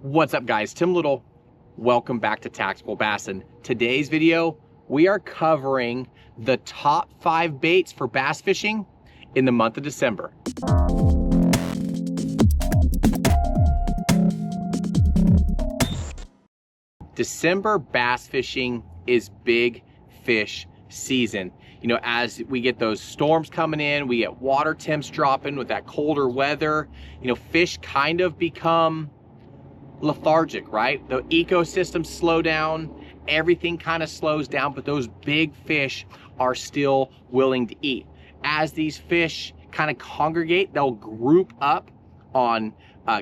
What's up, guys? Tim Little. Welcome back to Tactical Bass. In today's video, we are covering the top 5 baits for bass fishing in the month of December. December bass fishing is big fish season. You know, as we get those storms coming in, we get water temps dropping with that colder weather, you know, fish kind of become lethargic, right? The ecosystems slow down, everything kind of slows down, but those big fish are still willing to eat. As these fish kind of congregate, they'll group up on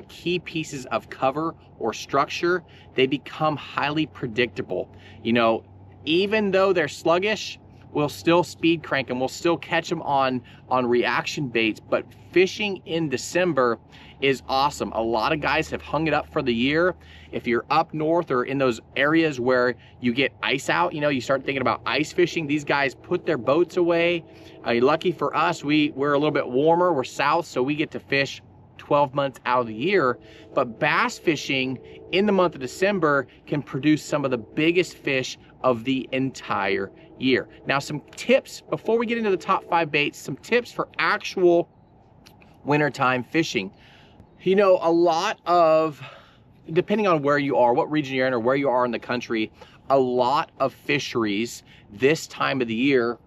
key pieces of cover or structure. They become highly predictable. You know, even though they're sluggish, we'll still speed crank them, we'll still catch them on reaction baits, but fishing in December is awesome. A lot of guys have hung it up for the year. If you're up north or in those areas where you get ice out, you know, you start thinking about ice fishing. These guys put their boats away. Lucky for us, we're a little bit warmer, we're south, so we get to fish 12 months out of the year. But bass fishing in the month of December can produce some of the biggest fish of the entire year. Now, some tips before we get into the top 5 baits, some tips for actual wintertime fishing. You know, a lot of, depending on where you are, what region you're in or where you are in the country, a lot of fisheries this time of the year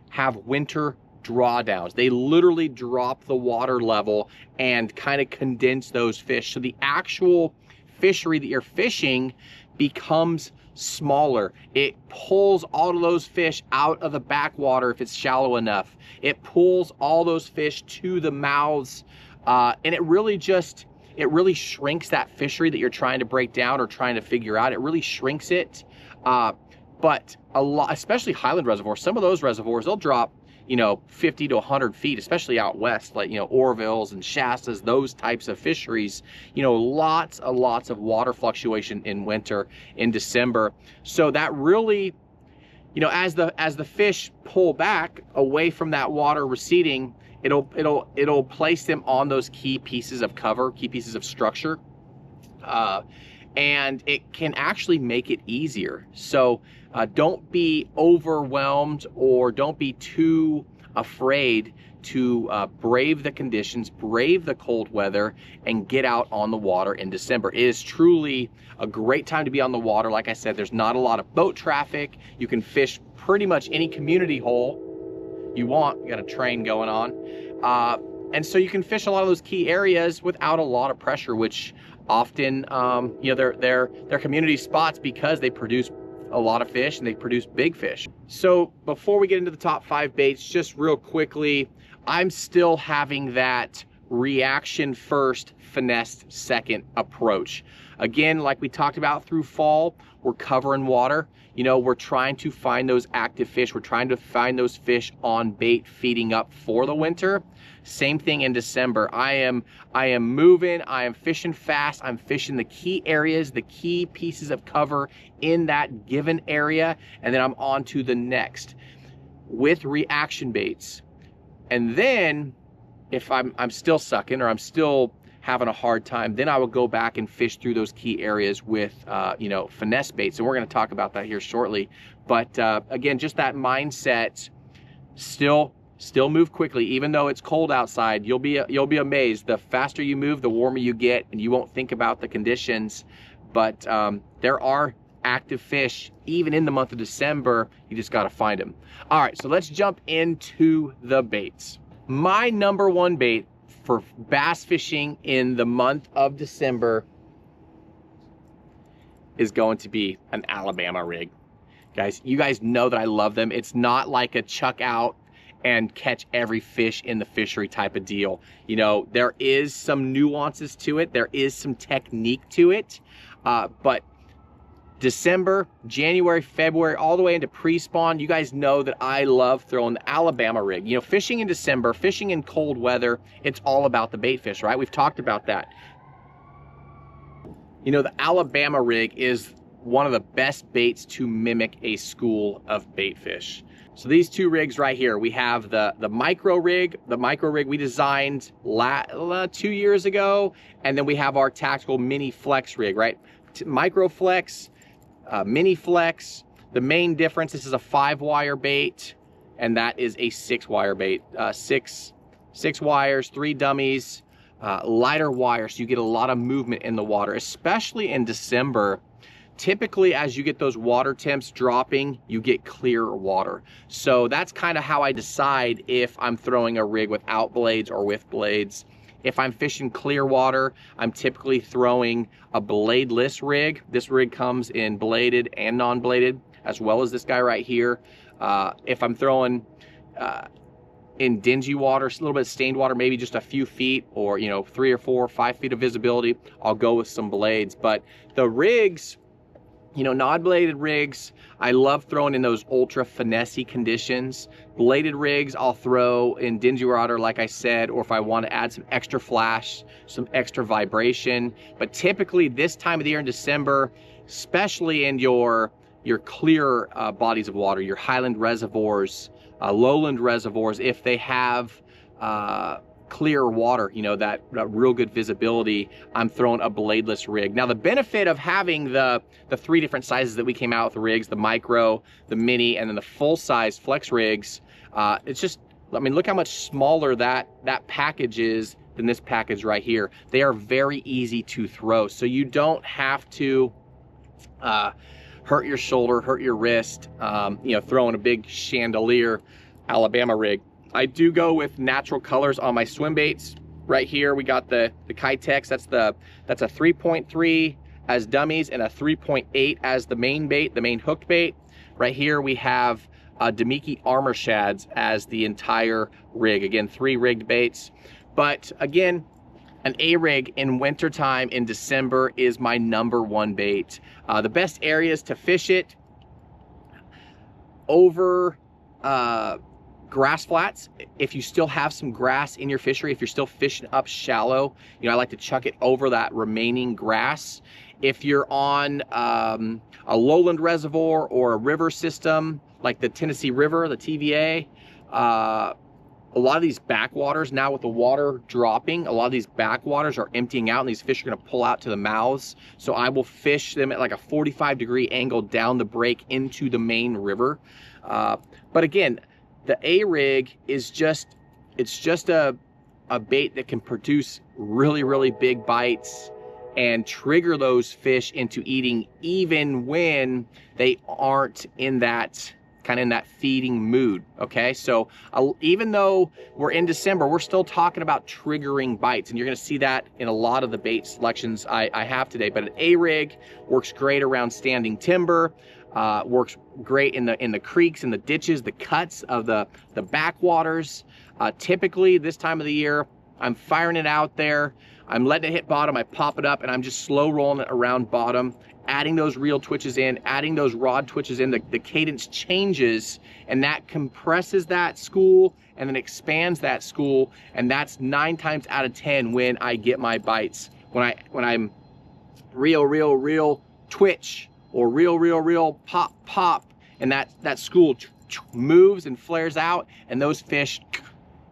have winter drawdowns. They literally drop the water level and kind of condense those fish. So the actual fishery that you're fishing becomes smaller. It pulls all of those fish out of the backwater if it's shallow enough. It pulls all those fish to the mouths, and it really shrinks that fishery that you're trying to break down or trying to figure out. It really shrinks it. But a lot, especially highland reservoirs, some of those reservoirs, they'll drop, you know, 50 to 100 feet, especially out west, like, you know, Orvilles and Shastas, those types of fisheries, you know, lots of water fluctuation in winter, in December. So that really, you know, as the fish pull back away from that water receding, it'll place them on those key pieces of cover, key pieces of structure, and it can actually make it easier. So don't be overwhelmed or don't be too afraid to brave the conditions, brave the cold weather, and get out on the water in December. It is truly a great time to be on the water. Like I said, there's not a lot of boat traffic. You can fish pretty much any community hole you want. You got a train going on. And so you can fish a lot of those key areas without a lot of pressure, which often, you know, they're community spots because they produce a lot of fish and they produce big fish. So before we get into the top 5 baits, just real quickly, I'm still having that reaction first, finesse second approach. Again, like we talked about through fall, we're covering water. You know, we're trying to find those active fish. We're trying to find those fish on bait feeding up for the winter. Same thing in December. I am moving, I am fishing fast, I'm fishing the key areas, the key pieces of cover in that given area, and then I'm on to the next with reaction baits. And then if I'm still sucking or I'm still having a hard time, then I will go back and fish through those key areas with, you know, finesse baits. And we're gonna talk about that here shortly. But again, just that mindset, still move quickly. Even though it's cold outside, you'll be amazed. The faster you move, the warmer you get, and you won't think about the conditions. But there are active fish even in the month of December. You just gotta find them. All right, so let's jump into the baits. My number 1 bait for bass fishing in the month of December is going to be an Alabama rig. Guys, you guys know that I love them. It's not like a chuck out and catch every fish in the fishery type of deal. You know, there is some nuances to it. There is some technique to it. But December, January, February, all the way into pre-spawn, you guys know that I love throwing the Alabama rig. You know, fishing in December, fishing in cold weather, it's all about the bait fish, right? We've talked about that. You know, the Alabama rig is one of the best baits to mimic a school of bait fish. So these two rigs right here, we have the micro rig. The micro rig we designed 2 years ago, and then we have our tactical mini flex rig, right? Micro flex, mini flex. The main difference, this is a 5-wire bait, and that is a 6-wire bait. Six wires, 3 dummies, lighter wire, so you get a lot of movement in the water, especially in December. Typically, as you get those water temps dropping, you get clear water. So that's kind of how I decide if I'm throwing a rig without blades or with blades. If I'm fishing clear water, I'm typically throwing a bladeless rig. This rig comes in bladed and non-bladed, as well as this guy right here. If I'm throwing in dingy water, a little bit of stained water, maybe just a few feet, or 3 or 4 or 5 feet of visibility, I'll go with some blades. But the rigs, non-bladed rigs, I love throwing in those ultra finesse conditions. Bladed rigs, I'll throw in dingy water, like I said, or if I want to add some extra flash, some extra vibration. But typically this time of the year in December, especially in your clear bodies of water, your highland reservoirs, lowland reservoirs, if they have clear water, that real good visibility, I'm throwing a bladeless rig. Now the benefit of having the 3 different sizes that we came out with rigs, the micro, the mini, and then the full size flex rigs, it's just, look how much smaller that package is than this package right here. They are very easy to throw, so you don't have to hurt your shoulder, hurt your wrist, throwing a big chandelier Alabama rig. I do go with natural colors on my swim baits. Right here, we got the Kitex. That's a 3.3 as dummies and a 3.8 as the main bait, the main hooked bait. Right here, we have Demiki Armor Shads as the entire rig. Again, 3 rigged baits. But again, an A-rig in wintertime in December is my #1 bait. The best areas to fish it over grass flats. If you still have some grass in your fishery, if you're still fishing up shallow, I like to chuck it over that remaining grass. If you're on a lowland reservoir or a river system like the Tennessee River, the TVA, a lot of these backwaters now, with the water dropping, a lot of these backwaters are emptying out and these fish are going to pull out to the mouths. So I will fish them at like a 45-degree angle down the break into the main river. But again, the A-rig is just a bait that can produce really, really big bites and trigger those fish into eating even when they aren't in that feeding mood. Okay, so even though we're in December, we're still talking about triggering bites, and you're going to see that in a lot of the bait selections I have today. But an A-rig works great around standing timber, works great in the creeks and the ditches, the cuts of the backwaters. Typically this time of the year, I'm firing it out there, I'm letting it hit bottom, I pop it up, and I'm just slow rolling it around bottom, adding those reel twitches in, adding those rod twitches in. The cadence changes, and that compresses that school and then expands that school, and that's 9 times out of 10 when I get my bites. When I'm reel twitch, or reel pop, and that school moves and flares out, and those fish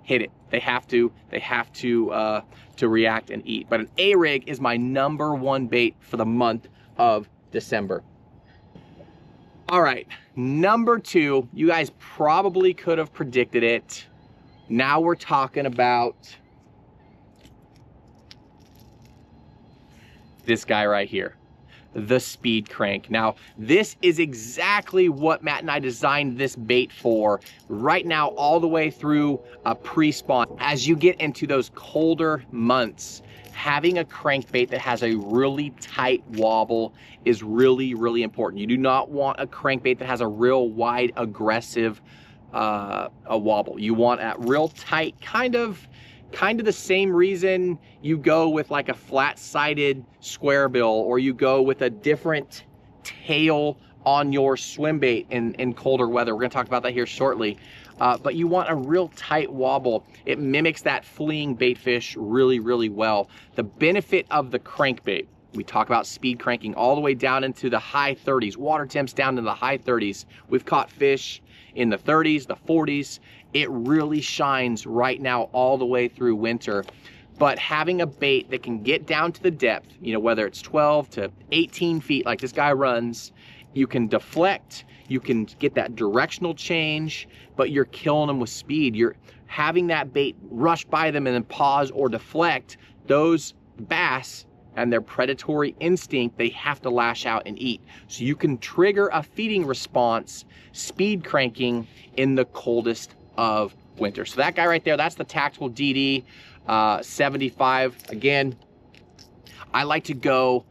hit it. They have to react and eat. But an A-rig is my #1 bait for the month of December. All right, #2, you guys probably could have predicted it. Now we're talking about this guy right here, the speed crank. Now, this is exactly what Matt and I designed this bait for right now, all the way through a pre-spawn. As you get into those colder months, having a crankbait that has a really tight wobble is really, really important. You do not want a crankbait that has a real wide, aggressive a wobble. You want a real tight, kind of the same reason you go with like a flat-sided square bill, or you go with a different tail on your swim bait in colder weather. We're gonna talk about that here shortly. But you want a real tight wobble. It mimics that fleeing bait fish really, really well. The benefit of the crankbait, We talk about speed cranking all the way down into the high 30s, water temps down to the high 30s. We've caught fish in the 30s, the 40s. It really shines right now all the way through winter. But having a bait that can get down to the depth, you know, whether it's 12 to 18 feet like this guy runs, you can deflect, you can get that directional change, but you're killing them with speed. You're having that bait rush by them and then pause or deflect. Those bass and their predatory instinct, they have to lash out and eat. So you can trigger a feeding response, speed cranking in the coldest of winter. So that guy right there, that's the Tactical DD 75. Again, I like to go,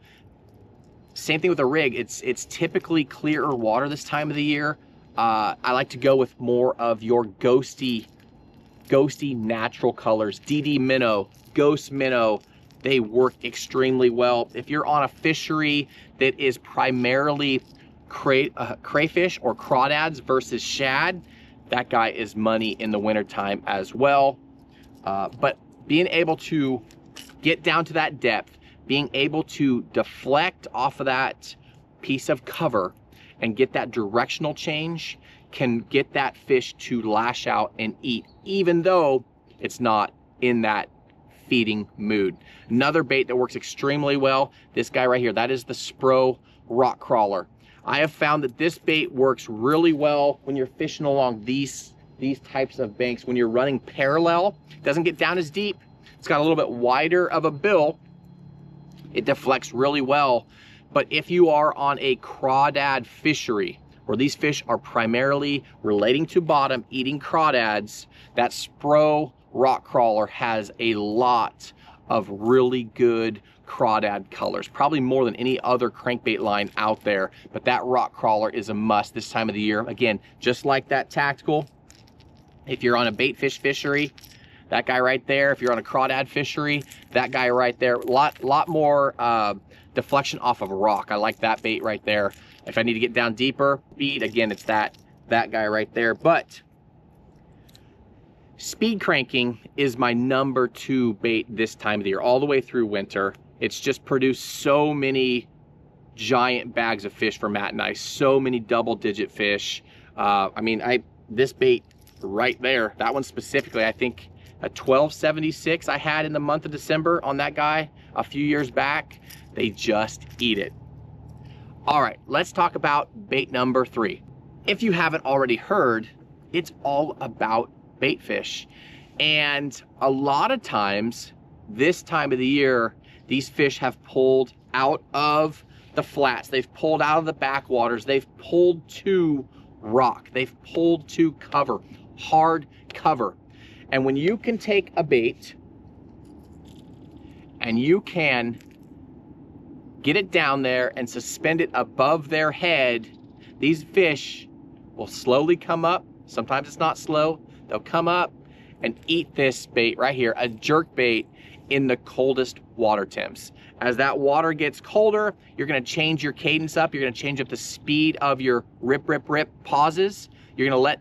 same thing with a rig. It's typically clearer water this time of the year. I like to go with more of your ghosty natural colors. DD minnow, ghost minnow, they work extremely well. If you're on a fishery that is primarily crayfish or crawdads versus shad, that guy is money in the wintertime as well. But being able to get down to that depth, being able to deflect off of that piece of cover and get that directional change can get that fish to lash out and eat, even though it's not in that feeding mood. Another bait that works extremely well, this guy right here, that is the Spro rock crawler. I have found that this bait works really well when you're fishing along these types of banks. When you're running parallel, it doesn't get down as deep. It's got a little bit wider of a bill. It deflects really well. But if you are on a crawdad fishery, where these fish are primarily relating to bottom, eating crawdads, that Spro rock crawler has a lot of really good crawdad colors, probably more than any other crankbait line out there. But that rock crawler is a must this time of the year. Again, just like that Tactical, if you're on a bait fish fishery, that guy right there. If you're on a crawdad fishery, that guy right there. Lot more deflection off of a rock. I like that bait right there. If I need to get down deeper, speed, again, it's that guy right there. But speed cranking is my number 2 bait this time of the year, all the way through winter. It's just produced so many giant bags of fish for Matt and I, so many double-digit fish. I mean, this bait right there, that one specifically, I think a 1276 I had in the month of December on that guy a few years back. They just eat it. All right, let's talk about bait number 3. If you haven't already heard, it's all about bait fish. And a lot of times, this time of the year, these fish have pulled out of the flats. They've pulled out of the backwaters. They've pulled to rock. They've pulled to cover, hard cover. And when you can take a bait and you can get it down there and suspend it above their head, these fish will slowly come up. Sometimes it's not slow. They'll come up and eat this bait right here, a jerk bait in the coldest water temps. As that water gets colder, you're gonna change your cadence up. You're gonna change up the speed of your rip, rip, rip pauses. You're gonna let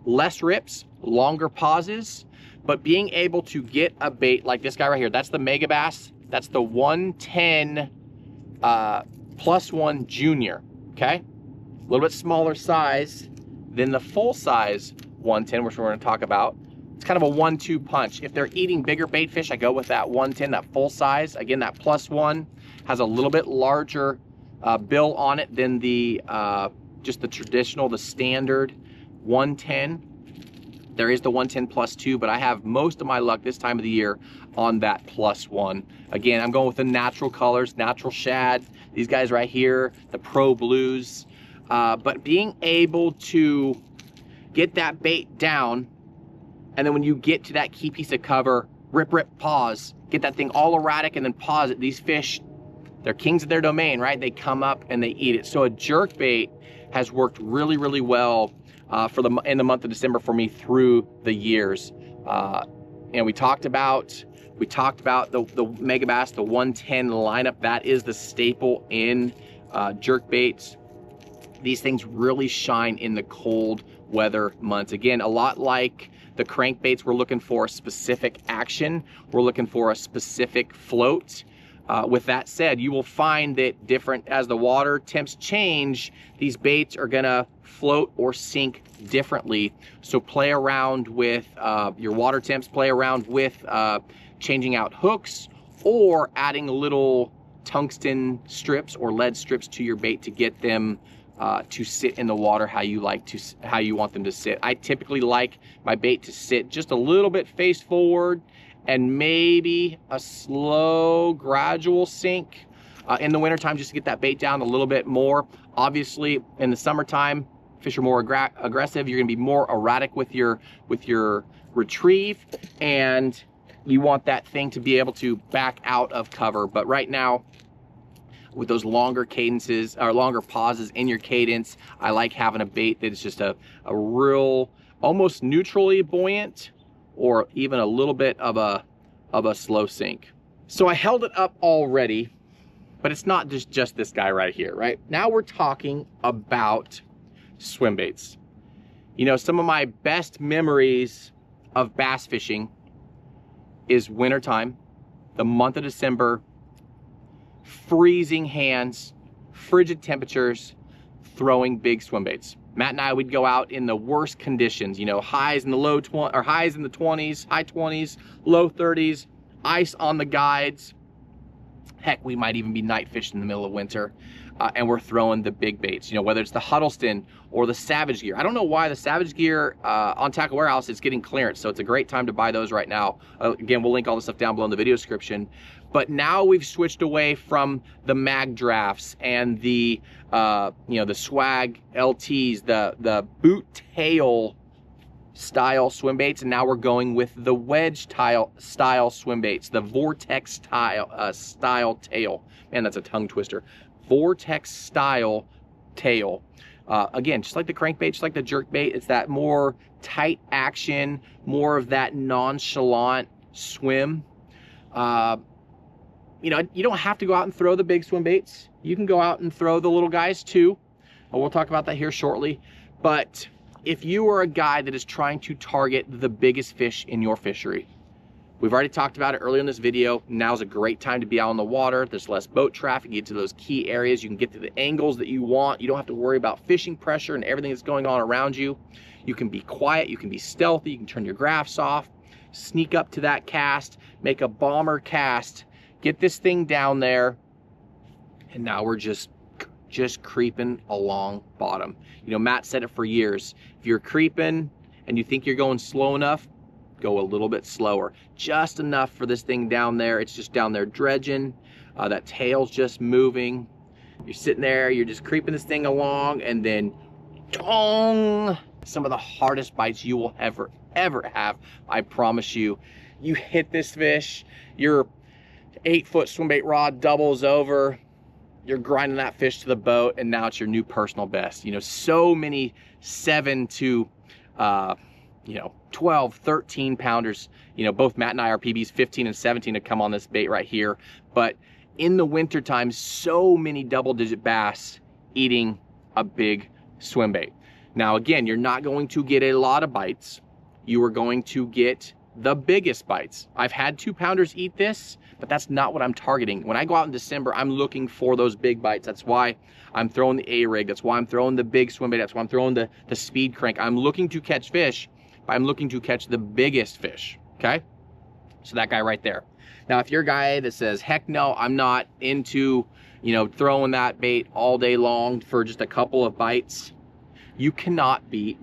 less rips, longer pauses. But being able to get a bait like this guy right here, that's the Mega Bass. That's the 110 +1 Junior, okay? A little bit smaller size than the full size 110, which we're gonna talk about. It's kind of a 1-2 punch. If they're eating bigger bait fish, I go with that 110, that full size. Again, that +1 has a little bit larger bill on it than the just the traditional, the standard 110. There is the 110 +2, but I have most of my luck this time of the year on that +1. Again, I'm going with the natural colors, natural shad. These guys right here, the Pro Blues. But being able to get that bait down, and then when you get to that key piece of cover, rip, rip, pause, get that thing all erratic and then pause it. These fish, they're kings of their domain, right? They come up and they eat it. So a jerk bait has worked really, really well in the month of December for me through the years. And we talked about the Mega Bass, the 110 lineup. That is the staple in jerk baits. These things really shine in the cold weather months. Again, a lot like the crankbaits, we're looking for a specific action. We're looking for a specific float. With that said, you will find that as the water temps change, these baits are gonna float or sink differently. So play around with your water temps, play around with changing out hooks or adding little tungsten strips or lead strips to your bait to get them to sit in the water how you want them to sit. I typically like my bait to sit just a little bit face forward and maybe a slow, gradual sink in the wintertime, just to get that bait down a little bit more. Obviously, in the summertime, fish are more aggressive. You're gonna be more erratic with your retrieve, and you want that thing to be able to back out of cover. But right now, with those longer cadences or longer pauses in your cadence, I like having a bait that is just a real, almost neutrally buoyant, or even a little bit of a slow sink. So I held it up already, but it's not just this guy right here, right? Now we're talking about swim baits. You know, some of my best memories of bass fishing is wintertime, the month of December, freezing hands, frigid temperatures, throwing big swim baits. Matt and I would go out in the worst conditions, you know, highs in the 20s, high 20s, low 30s, ice on the guides. Heck, we might even be night fishing in the middle of winter, and we're throwing the big baits, you know, whether it's the Huddleston or the Savage Gear. I don't know why the Savage Gear on Tackle Warehouse is getting clearance, so it's a great time to buy those right now. Again, we'll link all the stuff down below in the video description. But now we've switched away from the mag drafts and the you know, the swag LTs, the boot tail style swim baits, and now we're going with the wedge style swim baits, the vortex style tail. Man, that's a tongue twister. Vortex style tail. Again, just like the crankbait, just like the jerk bait, it's that more tight action, more of that nonchalant swim. You know, you don't have to go out and throw the big swim baits. You can go out and throw the little guys too. We'll talk about that here shortly. But if you are a guy that is trying to target the biggest fish in your fishery, we've already talked about it earlier in this video. Now's a great time to be out on the water. There's less boat traffic. You get to those key areas. You can get to the angles that you want. You don't have to worry about fishing pressure and everything that's going on around you. You can be quiet. You can be stealthy. You can turn your graphs off, sneak up to that cast, make a bomber cast, get this thing down there, and now we're just creeping along bottom. You know, Matt said it for years. If you're creeping and you think you're going slow enough, go a little bit slower. Just enough for this thing down there. It's just down there dredging. That tail's just moving. You're sitting there, you're just creeping this thing along, and then tong! Some of the hardest bites you will ever have, I promise you. You hit this fish, your 8-foot swim bait rod doubles over, you're grinding that fish to the boat, and now it's your new personal best. You know, so many 7 to you know, 12, 13 pounders. You know, both Matt and I are PBs 15 and 17 to come on this bait right here. But in the wintertime, so many double-digit bass eating a big swim bait. Now, again, you're not going to get a lot of bites. You are going to get the biggest bites. I've had 2-pounders eat this, but that's not what I'm targeting. When I go out in December, I'm looking for those big bites. That's why I'm throwing the A-rig. That's why I'm throwing the big swim bait. That's why I'm throwing the speed crank. I'm looking to catch fish, but I'm looking to catch the biggest fish, okay? So that guy right there. Now, if you're a guy that says, heck no, I'm not into, you know, throwing that bait all day long for just a couple of bites, you cannot beat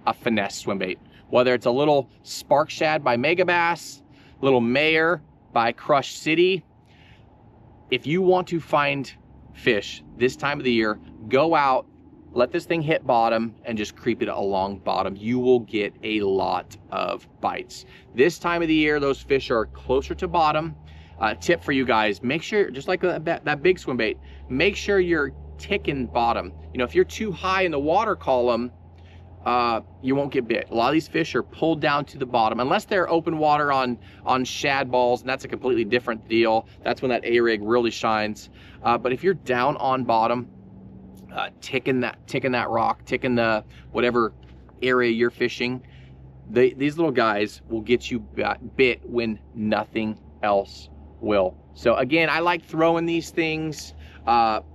a finesse swim bait. Whether it's a little Spark Shad by Megabass, little Mayor by Crush City. If you want to find fish this time of the year, go out, let this thing hit bottom, and just creep it along bottom. You will get a lot of bites. This time of the year, those fish are closer to bottom. Tip for you guys, make sure, just like that big swim bait, make sure you're ticking bottom. You know, if you're too high in the water column, you won't get bit. A lot of these fish are pulled down to the bottom, unless they're open water on shad balls, and that's a completely different deal. That's when that A-rig really shines. But if you're down on bottom, ticking that rock, ticking the whatever area you're fishing, these little guys will get you bit when nothing else will. So again, I like throwing these things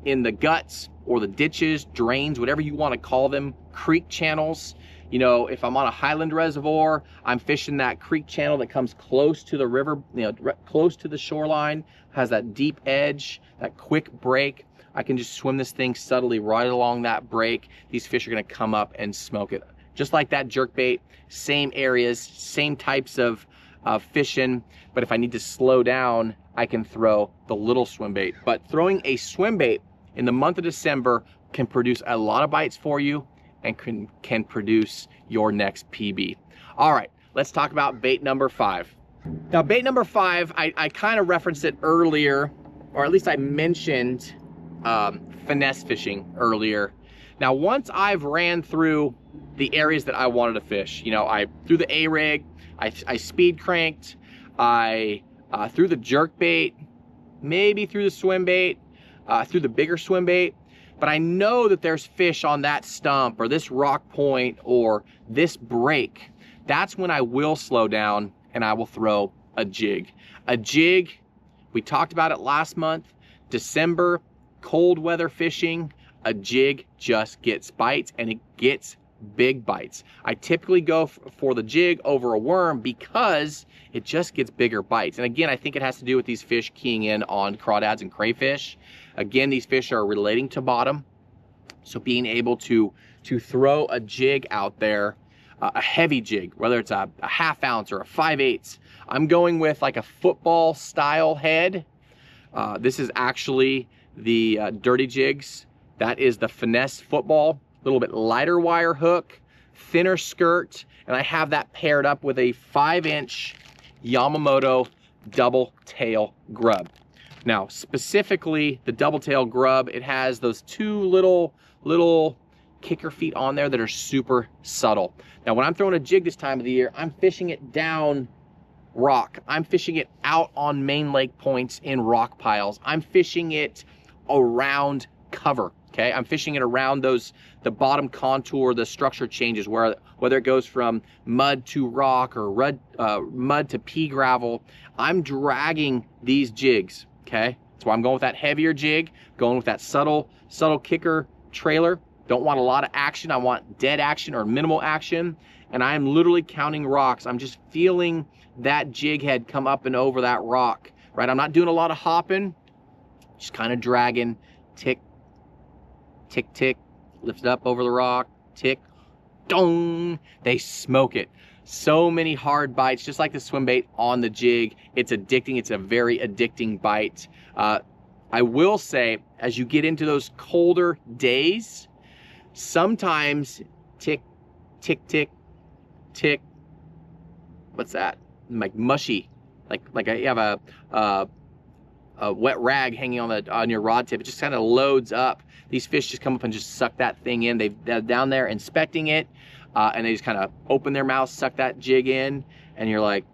in the guts or the ditches, drains, whatever you want to call them, creek channels. You know, if I'm on a highland reservoir, I'm fishing that creek channel that comes close to the river, you know, close to the shoreline, has that deep edge, that quick break. I can just swim this thing subtly right along that break. These fish are gonna come up and smoke it. Just like that jerkbait, same areas, same types of fishing, but if I need to slow down, I can throw the little swim bait. But throwing a swim bait in the month of December can produce a lot of bites for you and can produce your next PB. All right, let's talk about bait number 5. Now, bait number 5, I kind of referenced it earlier, or at least I mentioned finesse fishing earlier. Now, once I've ran through the areas that I wanted to fish, you know, I threw the A-rig, I speed cranked, I threw the jerk bait, maybe threw the swim bait, threw the bigger swim bait, but I know that there's fish on that stump or this rock point or this break. That's when I will slow down and I will throw a jig. A jig, we talked about it last month, December, cold weather fishing, a jig just gets bites, and it gets big bites. I typically go for the jig over a worm because it just gets bigger bites. And again, I think it has to do with these fish keying in on crawdads and crayfish. Again, these fish are relating to bottom. So being able to throw a jig out there, a heavy jig, whether it's a half ounce or a 5/8, I'm going with like a football style head. This is actually the dirty jigs. That is the finesse football, a little bit lighter wire hook, thinner skirt, and I have that paired up with a 5-inch Yamamoto double tail grub. Now, specifically the double tail grub, it has those two little kicker feet on there that are super subtle. Now, when I'm throwing a jig this time of the year, I'm fishing it down rock. I'm fishing it out on main lake points in rock piles. I'm fishing it around cover. Okay, I'm fishing it around the bottom contour, the structure changes, whether it goes from mud to rock or mud to pea gravel. I'm dragging these jigs, okay? That's why I'm going with that heavier jig, going with that subtle kicker trailer. Don't want a lot of action, I want dead action or minimal action, and I'm literally counting rocks. I'm just feeling that jig head come up and over that rock, right? I'm not doing a lot of hopping, just kind of dragging, tick, tick, tick, lift it up over the rock, tick, dong, they smoke it. So many hard bites, just like the swim bait on the jig. It's addicting, it's a very addicting bite. I will say, as you get into those colder days, sometimes tick, tick, tick, tick, what's that? Like mushy, like you have a wet rag hanging on your rod tip. It just kind of loads up. These fish just come up and just suck that thing in. They're down there inspecting it, and they just kind of open their mouth, suck that jig in, and you're like,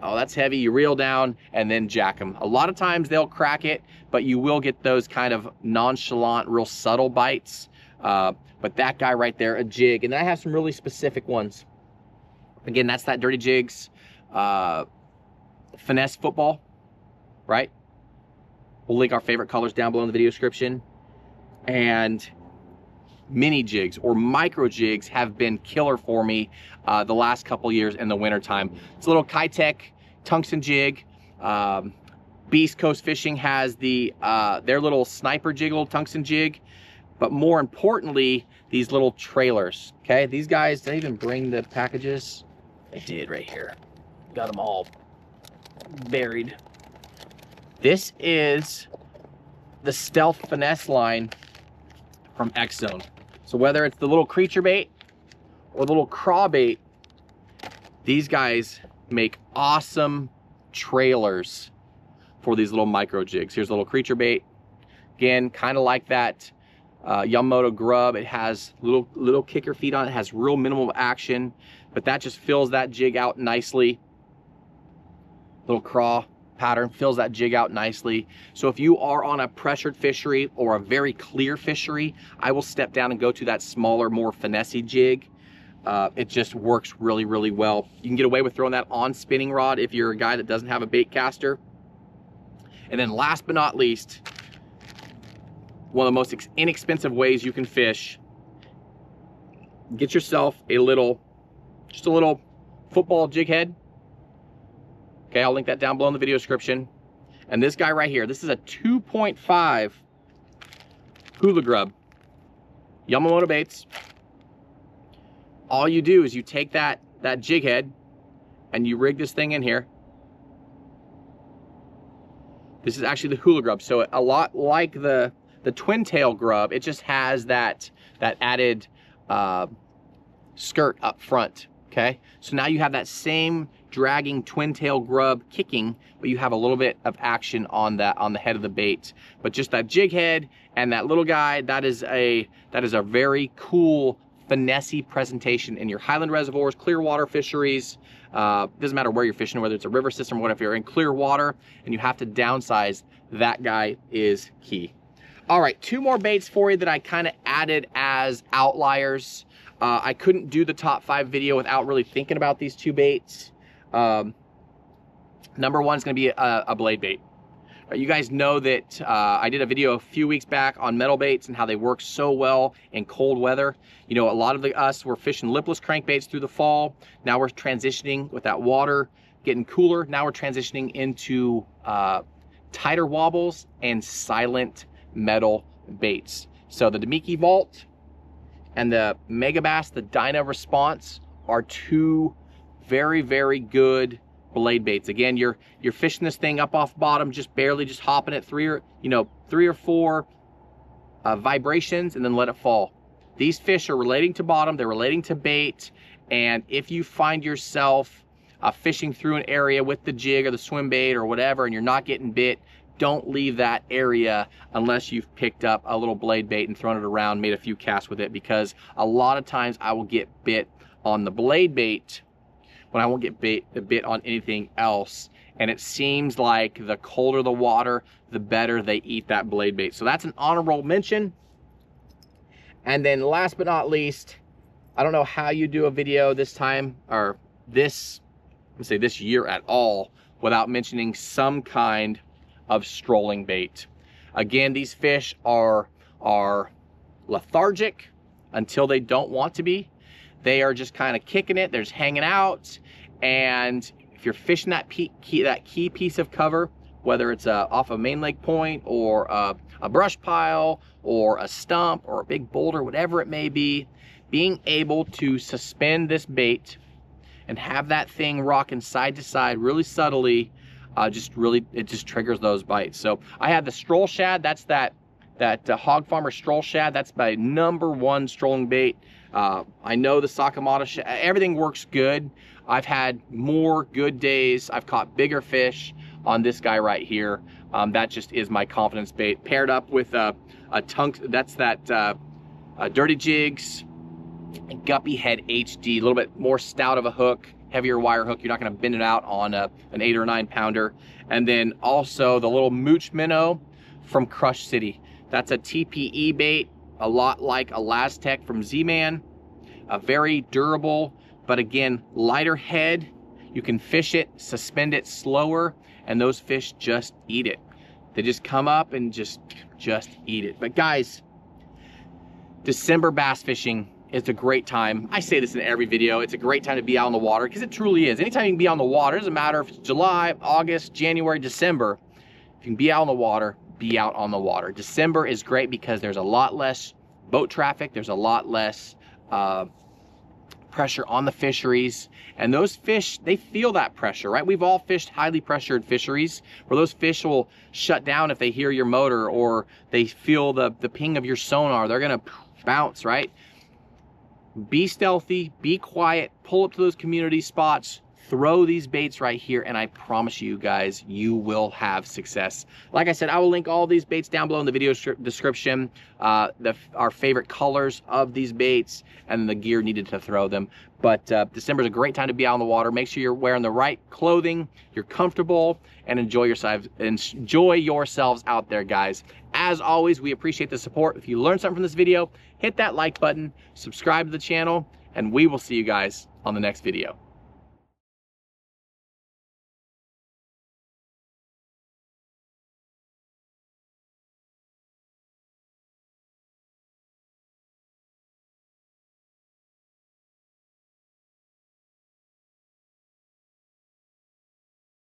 oh, that's heavy. You reel down and then jack them. A lot of times they'll crack it, but you will get those kind of nonchalant, real subtle bites. But that guy right there, a jig. And then I have some really specific ones. Again, that's that Dirty Jigs finesse football, right? We'll link our favorite colors down below in the video description. And mini jigs or micro jigs have been killer for me the last couple years in the wintertime. It's a little Kitech tungsten jig. Beast Coast Fishing has their little sniper jig, little tungsten jig. But more importantly, these little trailers, okay? These guys, did they even bring the packages? They did right here. Got them all buried. This is the Stealth Finesse line from X-Zone. So whether it's the little creature bait or the little craw bait, these guys make awesome trailers for these little micro jigs. Here's a little creature bait. Again, kind of like that Yamamoto grub. It has little kicker feet on it. It has real minimal action, but that just fills that jig out nicely. Little craw pattern fills that jig out nicely. So if you are on a pressured fishery or a very clear fishery, I will step down and go to that smaller, more finessey jig. It just works really, really well. You can get away with throwing that on spinning rod if you're a guy that doesn't have a bait caster. And then last but not least, one of the most inexpensive ways you can fish, get yourself just a little football jig head. Okay, I'll link that down below in the video description. And this guy right here, this is a 2.5 hula grub, Yamamoto baits. All you do is you take that jig head and you rig this thing in here. This is actually the hula grub, so a lot like the twin tail grub, it just has that added skirt up front. Okay, so now you have that same dragging twin tail grub kicking, but you have a little bit of action on the head of the bait. But just that jig head and that little guy, that is a very cool finesse presentation in your highland reservoirs, clear water fisheries. Doesn't matter where you're fishing, whether it's a river system or whatever. If you're in clear water and you have to downsize, that guy is key. All right, 2 more baits for you that I kind of added as outliers. I couldn't do the top 5 video without really thinking about these 2 baits. Number 1 is going to be a blade bait. You guys know that I did a video a few weeks back on metal baits and how they work so well in cold weather. You know, a lot of us were fishing lipless crankbaits through the fall. Now we're transitioning with that water getting cooler. Now we're transitioning into tighter wobbles and silent metal baits. So the Demiki Vault and the Megabass, the Dyna Response, are 2 very, very good blade baits. Again, you're fishing this thing up off bottom, just barely, just hopping it 3 or 4 vibrations and then let it fall. These fish are relating to bottom, they're relating to bait, and if you find yourself fishing through an area with the jig or the swim bait or whatever and you're not getting bit, don't leave that area unless you've picked up a little blade bait and thrown it around, made a few casts with it, because a lot of times I will get bit on the blade bait when I won't get bit on anything else. And it seems like the colder the water, the better they eat that blade bait. So that's an honorable mention. And then last but not least, I don't know how you do a video this time, or this year at all, without mentioning some kind of strolling bait. Again, these fish are lethargic until they don't want to be. They are just kind of kicking it, they're just hanging out. And if you're fishing that key piece of cover, whether it's off a main lake point or a brush pile or a stump or a big boulder, whatever it may be, being able to suspend this bait and have that thing rocking side to side really subtly, it just triggers those bites. So I had the stroll shad. That's that Hog Farmer stroll shad. That's my #1 strolling bait. I know the Sakamoto shad, everything works good. I've had more good days. I've caught bigger fish on this guy right here. That just is my confidence bait, paired up with a tunk. That's that Dirty Jigs Guppy Head HD, a little bit more stout of a hook, heavier wire hook. You're not going to bend it out on an 8 or 9 pounder. And then also the little Mooch Minnow from Crush City. That's a TPE bait, a lot like a Laztec from Z-Man. Very durable, but again, lighter head. You can fish it, suspend it slower, and those fish just eat it. They just come up and just eat it. But guys, December bass fishing is a great time. I say this in every video. It's a great time to be out on the water, because it truly is. Anytime you can be on the water, it doesn't matter if it's July, August, January, December. If you can be out on the water, be out on the water. December is great because there's a lot less boat traffic. There's a lot less pressure on the fisheries. And those fish, they feel that pressure, right? We've all fished highly pressured fisheries where those fish will shut down if they hear your motor or they feel the ping of your sonar. They're gonna bounce, right? Be stealthy, be quiet, pull up to those community spots, throw these baits right here, and I promise you guys, you will have success. Like I said, I will link all these baits down below in the video description, our favorite colors of these baits, and the gear needed to throw them. But December is a great time to be out on the water. Make sure you're wearing the right clothing, you're comfortable, and enjoy yourselves out there, guys. As always, we appreciate the support. If you learned something from this video, hit that like button, subscribe to the channel, and we will see you guys on the next video.